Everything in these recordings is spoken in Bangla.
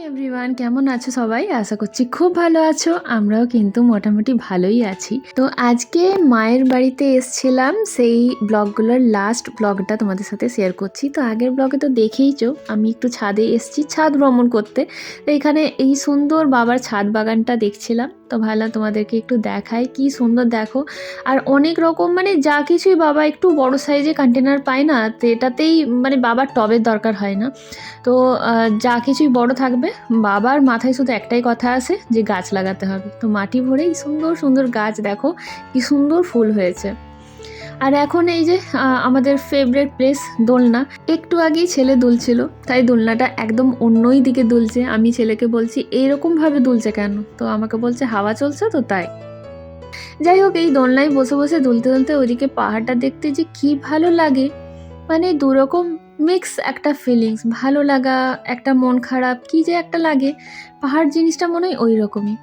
এভরিওয়ান, কেমন আছো সবাই? আশা করছি খুব ভালো আছো। আমরাও কিন্তু মোটামুটি ভালোই আছি। তো আজকে মায়ের বাড়িতে এসছিলাম, সেই ব্লগগুলোর লাস্ট ব্লগটা তোমাদের সাথে শেয়ার করছি। তো আগের ব্লগে তো দেখেইছো আমি একটু ছাদে এসছি ছাদ ভ্রমণ করতে। তো এখানে এই সুন্দর বাবার ছাদ বাগানটা দেখছিলাম, তো ভাবলাম তোমাদেরকে একটু দেখাই কি সুন্দর দেখো। আর অনেক রকম মানে যা কিছুই বাবা একটু বড় সাইজে কন্টেনার পায় না, তো এটাতেই মানে বাবার টবের দরকার হয় না। তো যা কিছুই বড় থাকবে বাবার মাথায় শুধু একটাই কথা আসে যে গাছ লাগাতে হবে। তো মাটি ভরেই সুন্দর সুন্দর গাছ দেখো কি সুন্দর ফুল হয়েছে। আর এখন এই যে আমাদের ফেভারিট প্লেস দোলনা, একটু আগেই ছেলে দুলছিল, তাই দোলনাটা একদম অন্যই দিকে দুলছে। আমি ছেলেকে বলছি এইরকমভাবে দুলছে কেন, তো আমাকে বলছে হাওয়া চলছে তো তাই। যাই হোক, এই দোলনায় বসে বসে দুলতে দুলতে ওইদিকে পাহাড়টা দেখতে যে কি ভালো লাগে, মানে দুরকম মিক্স একটা ফিলিংস, ভালো লাগা একটা মন খারাপ কি যে একটা লাগে। পাহাড় জিনিসটা মনে হয় ওই রকমই।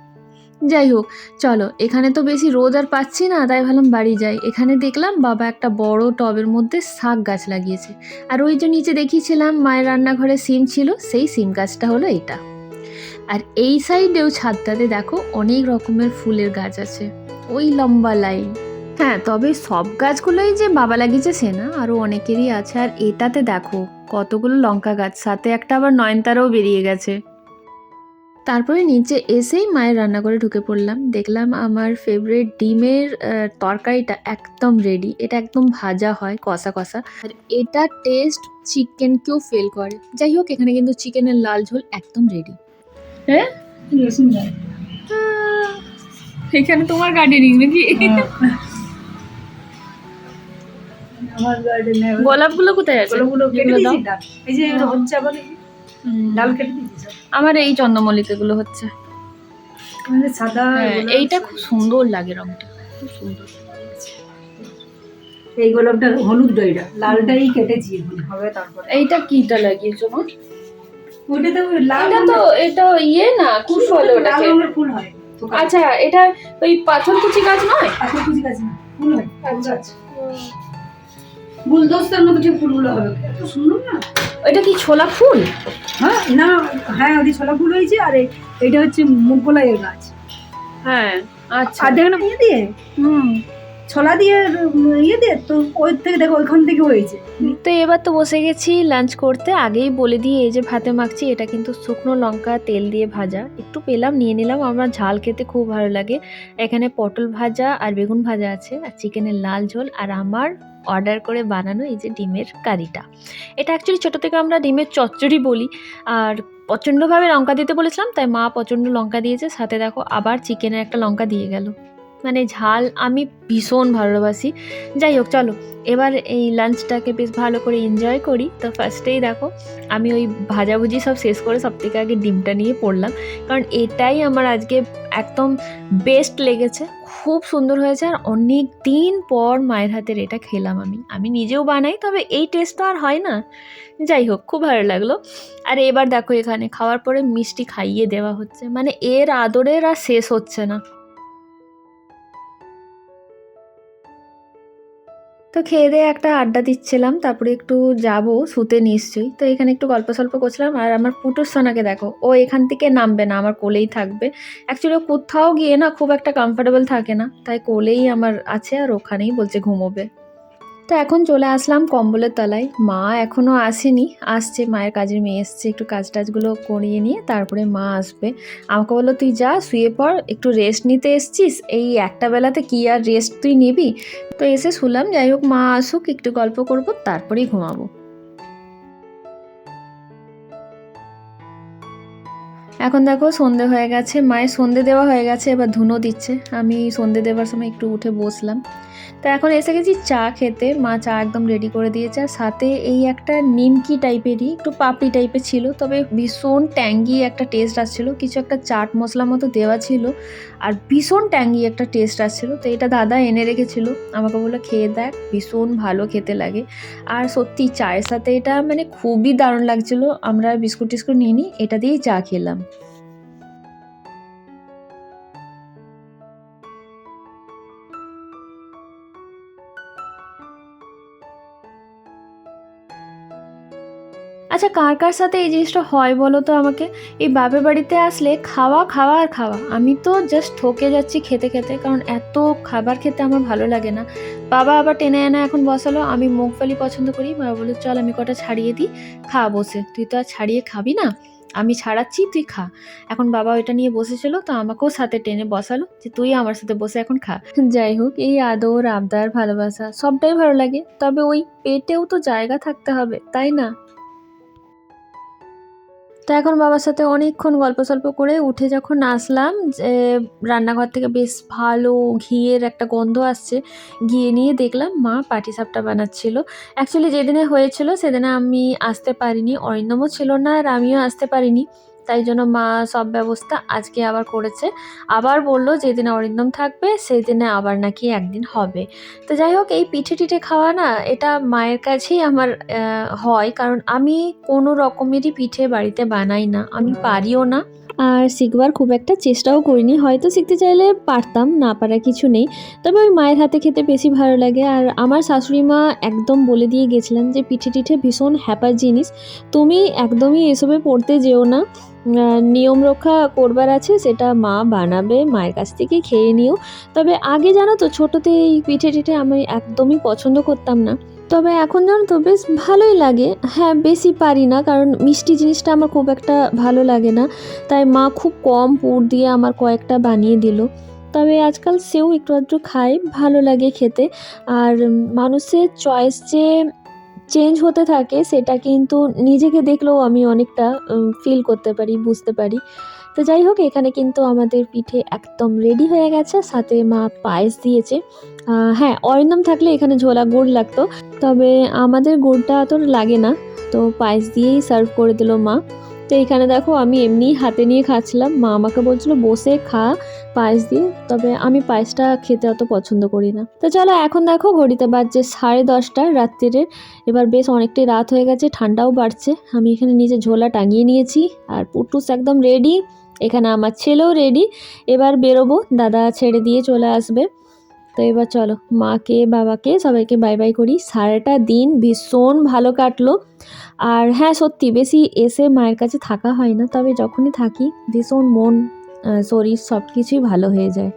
যাই হোক, চলো, এখানে তো বেশি রোদ আর পাচ্ছি না, তাই ভাবলাম বাড়ি যাই। এখানে দেখলাম বাবা একটা বড় টবের মধ্যে শাক গাছ লাগিয়েছে। আর ওই যে নিচে দেখিয়েছিলাম মায়ের রান্নাঘরে সিম ছিল, সেই সিম গাছটা হলো এটা। আর এই সাইডেও ছাদটাতে দেখো অনেক রকমের ফুলের গাছ আছে, ওই লম্বা লাইন। হ্যাঁ, তবে সব গাছগুলোই যে বাবা লাগিয়েছে সে না, আরও অনেকেরই আছে। আর এটাতে দেখো কতগুলো লঙ্কা গাছ, সাথে একটা আবার নয়নতারাও বেরিয়ে গেছে। তারপরে নিচে এসেই মায়ের রান্নাঘরে ঢুকে পড়লাম, দেখলাম আমার ফেভারিট ডিমের তরকারিটা একদম রেডি। এটা একদম ভাজা হয় কষা কষা, আর এটা টেস্ট চিকেনকেও ফেল করে। যাই হোক, এখানে কিন্তু চিকেনের লাল ঝোল একদম রেডি। হ্যাঁ, এখানে তোমার গার্ডেনিং নাকি? আমার গার্ডেনে গোলাপগুলো কোথায় আছে? গোলাপগুলো কেটে এগুলো দাও। দিয়েছি, ডাল এই যে হচ্ছে আবার ডাল কেটে দিয়েছি সব। আমার এই চন্দ্রমল্লিকাগুলো হচ্ছে। মানে সাদা হ্যাঁ, গোলাপ, এইটা খুব সুন্দর লাগে, রংটা খুব সুন্দর। এই গোলাপটা হলুদ ডাইটা, লালটাই কেটেছি, এখন হবে তারপরে। এইটা কিটা লাগিয়েছো মা? ওইটা তো লাল এটা তো এটা ইয়ে না, কি বলে লাল ওটাকে? রঙের ফুল হয়। আচ্ছা, এটা ওই পাথরকুচি গাছ নয়? পাথর কুচি গাছ না, ফুল হয়, ফুল আচ্ছা, গাছ। গুলদস্তার মতো ঠিক ফুলগুলো হবে, এত সুন্দর না। এটা কি ছোলা ফুল? হ্যাঁ না, হ্যাঁ ওই ছোলা ফুল হয়েছে। আর এটা হচ্ছে মুগকলাইয়ের গাছ। হ্যাঁ, আচ্ছা। আর দেখেন ইয়ে দিয়ে ছোলা দিয়ে ইয়ে দিয়ে, তো ওই থেকে দেখো ওইখান থেকে হয়েছে। তো এবার তো বসে গেছি লাঞ্চ করতে। আগেই বলে দিয়ে এই যে ভাতে মাখছি, এটা কিন্তু শুকনো লঙ্কা তেল দিয়ে ভাজা, একটু পেলাম নিয়ে নিলাম। আমার ঝাল খেতে খুব ভালো লাগে। এখানে পটল ভাজা আর বেগুন ভাজা আছে, আর চিকেনের লাল ঝোল, আর আমার অর্ডার করে বানানো এই যে ডিমের কারিটা। এটা অ্যাকচুয়ালি ছোটো থেকে আমরা ডিমের চচ্চড়ি বলি। আর প্রচণ্ডভাবে লঙ্কা দিতে বলেছিলাম, তাই মা প্রচণ্ড লঙ্কা দিয়েছে, সাথে দেখো আবার চিকেনের একটা লঙ্কা দিয়ে গেল। মানে ঝাল আমি ভীষণ ভালোবাসি। যাই হোক, চলো এবার এই লাঞ্চটাকে বেশ ভালো করে এনজয় করি। তো ফার্স্টেই দেখো আমি ওই ভাজাভুজি সব শেষ করে সব থেকে আগে ডিমটা নিয়ে পড়লাম, কারণ এটাই আমার আজকে একদম বেস্ট লেগেছে। খুব সুন্দর হয়েছে, আর অনেক দিন পর মায়ের হাতের এটা খেলাম। আমি নিজেও বানাই, তবে এই টেস্ট তো আর হয় না। যাই হোক, খুব ভালো লাগলো। আর এবার দেখো এখানে খাওয়ার পরে মিষ্টি খাইয়ে দেওয়া হচ্ছে, মানে এর আদরের আর শেষ হচ্ছে না। তো খেয়ে দিয়ে একটা আড্ডা দিচ্ছিলাম, তারপরে একটু যাব শুতে নিশ্চয়ই। তো এখানে একটু গল্প সল্প করছিলাম। আর আমার পুটুর সোনাকে দেখো, ও এখান থেকে নামবে না, আমার কোলেই থাকবে। অ্যাকচুয়ালি ও কোথাও গিয়ে না খুব একটা কমফোর্টেবল থাকে না, তাই কোলেই আমার আছে, আর ওখানেই বলছে ঘুমোবে। তো এখন চলে আসলাম কম্বলের তলায়। মা এখনও আসেনি, আসছে, মায়ের কাজের মেয়ে এসছে, একটু কাজ টাজগুলো করিয়ে নিয়ে তারপরে মা আসবে। আমাকে বললো তুই যা শুয়ে পড়, একটু রেস্ট নিতে এসছিস, এই একটা বেলাতে কি আর রেস্ট তুই নিবি। তো এসে শুলাম। যাই হোক, মা আসুক, একটু গল্প করব, তারপরেই ঘুমাবো। এখন দেখো সন্ধে হয়ে গেছে, মায়ের সন্ধে দেওয়া হয়ে গেছে, এবার ধুনো দিচ্ছে। আমি সন্ধে দেওয়ার সময় একটু উঠে বসলাম। তো এখন এসে গেছি চা খেতে। মা চা একদম রেডি করে দিয়েছে, আর সাথে এই একটা নিমকি টাইপেরই একটু পাপড়ি টাইপের ছিল, তবে ভীষণ ট্যাঙ্গি একটা টেস্ট আসছিল। কিছু একটা চাট মশলা মতো দেওয়া ছিল, আর ভীষণ ট্যাঙ্গি একটা টেস্ট আসছিল। তো এটা দাদা এনে রেখেছিল, আমাকে বললো খেয়ে দেখ, ভীষণ ভালো খেতে লাগে। আর সত্যি চায়ের সাথে এটা মানে খুবই দারুণ লাগছিল। আমরা বিস্কুট টিস্কুট নিয়ে নিই, এটা দিয়েই চা খেলাম। আচ্ছা, কার কার সাথে এই জিনিসটা হয় বলো তো আমাকে? এই বাপের বাড়িতে আসলে খাওয়া খাওয়া আর খাওয়া, আমি তো জাস্ট ঠকে যাচ্ছি খেতে খেতে, কারণ এত খাবার খেতে আমার ভালো লাগে না। বাবা আবার টেনে এনে এখন বসালো, আমি মুগফলি পছন্দ করি, বাবা বললো চল আমি কটা ছাড়িয়ে দিই, খা বসে। তুই তো আর ছাড়িয়ে খাবি না, আমি ছাড়াচ্ছি তুই খা। এখন বাবা ওইটা নিয়ে বসেছিল, তো আমাকেও সাথে টেনে বসালো যে তুই আমার সাথে বসে এখন খা। যাই হোক, এই আদর আবদার ভালোবাসা সবটাই ভালো লাগে, তবে ওই পেটেও তো জায়গা থাকতে হবে, তাই না? তো এখন বাবার সাথে অনেকক্ষণ গল্প সল্প করে উঠে যখন আসলাম, যে রান্নাঘর থেকে বেশ ভালো ঘিয়ের একটা গন্ধ আসছে, গিয়ে নিয়ে দেখলাম মা পাটিসাপটা বানাচ্ছিল। অ্যাকচুয়ালি যেদিনে হয়েছিল সেদিনে আমি আসতে পারিনি, অরিন্দমও ছিল না আর আমিও আসতে পারিনি, তাই জন্য মা সব ব্যবস্থা আজকে আবার করেছে। আবার বললো যেদিনে অরিন্দম থাকবে সেই দিনে আবার নাকি একদিন হবে। তো যাই হোক, এই পিঠে টিঠে খাওয়া না, এটা মায়ের কাছেই আমার হয়, কারণ আমি কোনো রকমেরই পিঠে বাড়িতে বানাই না, আমি পারিও না, আর শিখবার খুব একটা চেষ্টাও করিনি। হয়তো শিখতে চাইলে পারতাম, না পারা কিছু নেই, তবে ওই মায়ের হাতে খেতে বেশি ভালো লাগে। আর আমার শাশুড়ি মা একদম বলে দিয়ে গেছিলেন যে পিঠে টিঠে ভীষণ হ্যাপার জিনিস, তুমি একদমই এসবে পড়তে যেও না, নিয়ম রক্ষা করবার আছে সেটা মা বানাবে, মায়ের কাছ থেকে খেয়ে নিও। তবে আগে জানো তো ছোটোতে এই পিঠে টিঠে আমি একদমই পছন্দ করতাম না, তবে এখন জানো তো বেশ ভালোই লাগে। হ্যাঁ, বেশি পারি না, কারণ মিষ্টি জিনিসটা আমার খুব একটা ভালো লাগে না, তাই মা খুব কম পুর দিয়ে আমার কয়েকটা বানিয়ে দিল। তবে আজকাল সেও একটু আধটু খাই, ভালো লাগে খেতে। আর মানুষের চয়েস যে চেঞ্জ হতে থাকে সেটা কিন্তু নিজেকে দেখলেও আমি অনেকটা ফিল করতে পারি, বুঝতে পারি। তো যাই হোক, এখানে কিন্তু আমাদের পিঠে একদম রেডি হয়ে গেছে, সাথে মা পায়েস দিয়েছে। হ্যাঁ, অরিন্দম থাকলে এখানে ঝোলা গুড় লাগতো, তবে আমাদের গুড়টা অত লাগে না, তো পায়েস দিয়েই সার্ভ করে দিল মা। তো এখানে দেখো আমি এমনি হাতে নিয়ে খাচ্ছিলাম, মা আমাকে বলছিল বসে খা পায়েস দিয়ে, তবে আমি পায়েসটা খেতে অত পছন্দ করি না। তো চলো, এখন দেখো ঘড়িতে বাজছে 10:30 রাত্রিরের, এবার বেশ অনেকটাই রাত হয়ে গেছে, ঠান্ডাও বাড়ছে। আমি এখানে নিচে ঝোলা টাঙিয়ে নিয়েছি, আর পুটুস একদম রেডি, এখানে আমার ছেলেও রেডি। এবার বেরোবো, দাদা ছেড়ে দিয়ে চলে আসবে। তো এবার চলো, মাকে বাবাকে সবাইকে বাই বাই করি। সারাটা দিন ভীষণ ভালো কাটলো। আর হ্যাঁ, সত্যি বেশি এসে মায়ের কাছে থাকা হয় না, তবে যখনই থাকি ভীষণ মন শরীর সব কিছুই ভালো হয়ে যায়।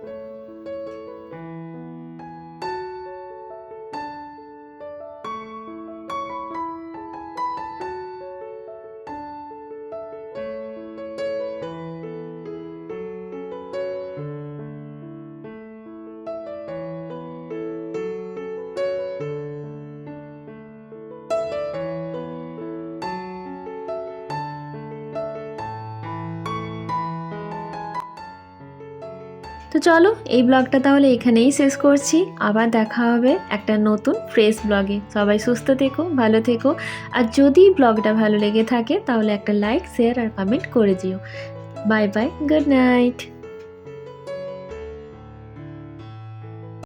তো চলো, এই ব্লগটা তাহলে এখানেই শেষ করছি, আবার দেখা হবে একটা নতুন ফ্রেশ ব্লগে। সবাই সুস্থ থেকো, ভালো থেকো, আর যদি ব্লগটা ভালো লেগে থাকে তাহলে একটা লাইক, শেয়ার আর কমেন্ট করে দিও। Bye bye, good night.